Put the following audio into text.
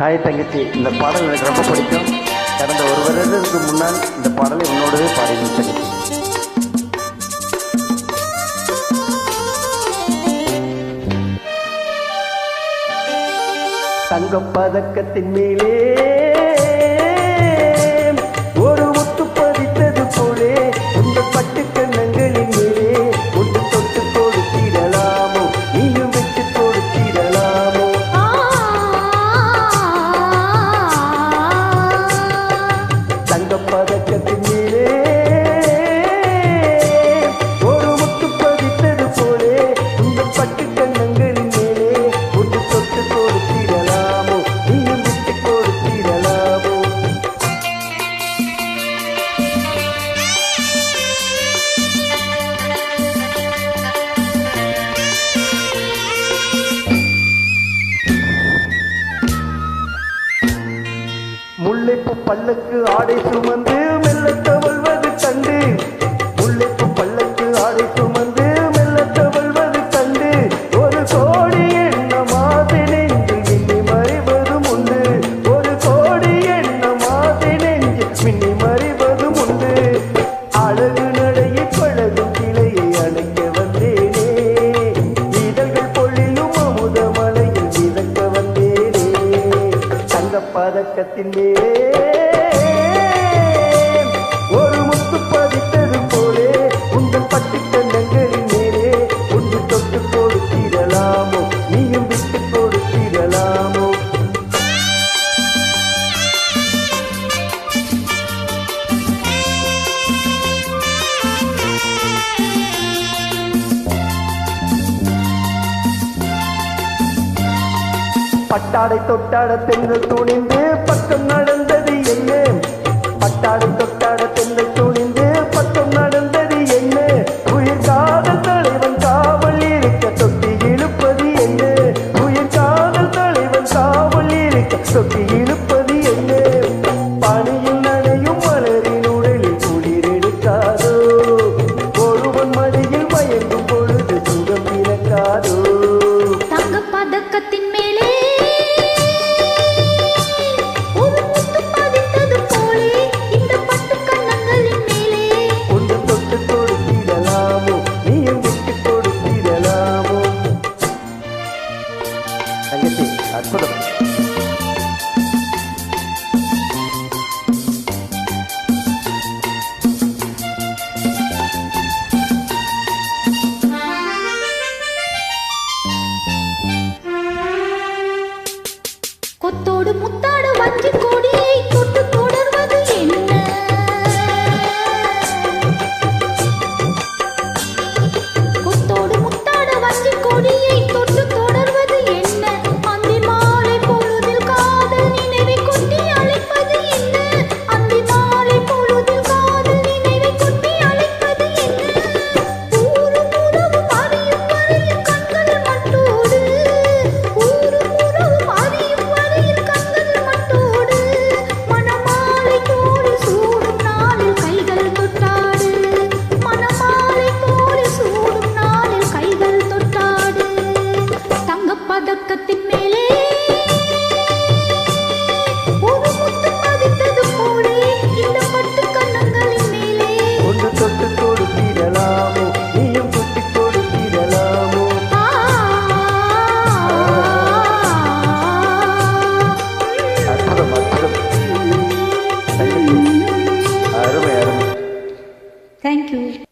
Hi தங்கச்சி, இந்த பாடல் எனக்கு ரொம்ப பிடிக்கும். கடந்த ஒரு வருடத்துக்கு முன்னால் இந்த பாடலை உன்னோடவே பாடினேன் தங்கச்சி. தங்கப் பதக்கத்தின் மேலே ஒரு முத்து பதித்தது போலே இந்த பட்டு கண்ணங்களின் மேலே ஒன்று தொட்டு கொடுத்திடலாமோ, நீயும் விட்டு கொடுத்திடலாமோ. தங்கப் பதக்கத்தின் மேலே ஒரு முத்து பதித்தது போலே இந்த பட்டு கண்ணங்களின் மேலே ஒன்று தொட்டு கொடுத்திடலாமோ, நீயும் விட்டு கொடுத்திடலாமோ. முல்லைப்பூ பல்லக்கு ஆடை சுமந்து மெல்ல தவழ்வது கண்டு, முல்லைப்பூ பல்லக்கு ஆடை சுமந்து மெல்ல தவழ்வது கண்டு, ஒரு கோடி எண்ணமாது நெஞ்சில் மின்னி மறைவதும் உண்டு, ஒரு கோடி எண்ணமாது நெஞ்சில் மின்னி மறைவதும் உண்டு. அழகு நடையை பழகும் கிளையை அணைக்க வந்தேனே, இதழ்கள் பொழிலும் அமுத மலையில் மிதக்க வந்தேனே. தங்கப் பதக்கத்தின் மேலே ஒரு முத்து பதித்தது போலே உங்கள் பட்டு கண்ணங்களின் மேலே ஒன்று தொட்டு கொடுத்திடலாமோ, நீயும் விட்டு கொடுத்திடலாமோ. பட்டாடை தொட்டாட பெண்கள் துணிந்து பக்கம் நடந்தது என்ன, பட்டாடை தொட்டாட பெண்கள் துணிந்து பக்கம் நடந்தது என்ன, உயிர் காதல் தலைவன் காவல் இருக்க தொட்டி இழுப்பது என்ன, உயிர் காதல் தலைவன் காவல் இருக்க தொட்டி இழுப்பது என்ன. பனியில் நனையும் மலரின் உடலில் குளிர் எடுக்காதோ, ஒருவன் மடியில் மயங்கும் பொழுது சுகம் பிறக்காதோ. தங்கப் பதக்கத்தின் மேலே தங்கச்சி அற்புதம். கொத்தோடு முத்தாடு வஞ்சி கொடியை தொட்டு தொடர்வது என்ன, கொத்தோடு முத்தாடு வஞ்சி கொடியை தொட்டு தொடர்வது என்ன, அந்தி மாலை பொழுதில் காதல் நினைவை கொட்டி அழைப்பது என்ன, அந்தி மாலை பொழுதில் காதல் நினைவை கொட்டி அழைப்பது என்ன. ஊரும் உறவும் அறியும் வரையில் கண்களில் மட்டோடு, ஊரும் உறவும் அறியும் வரையில் கண்களில் மட்டோடு, மணமாலை தோழி சூடும் நாளில் கைகள் தொட்டாடு, மணமாலை தோழி சூடும் நாளில் கைகள் தொட்டாடு. தங்கப் பதக்கத்தின் மேலே ஒரு முத்து பதித்தது போலே இந்த பட்டு கண்ணங்களின் மேலே ஒன்று தொட்டு கொடுத்திடலாமோ, நீயும் குட்டி கொடுத்திடலாமோ. அற்புதம் அற்புதம் தங்கச்சி, அருமை அருமை. Thank you.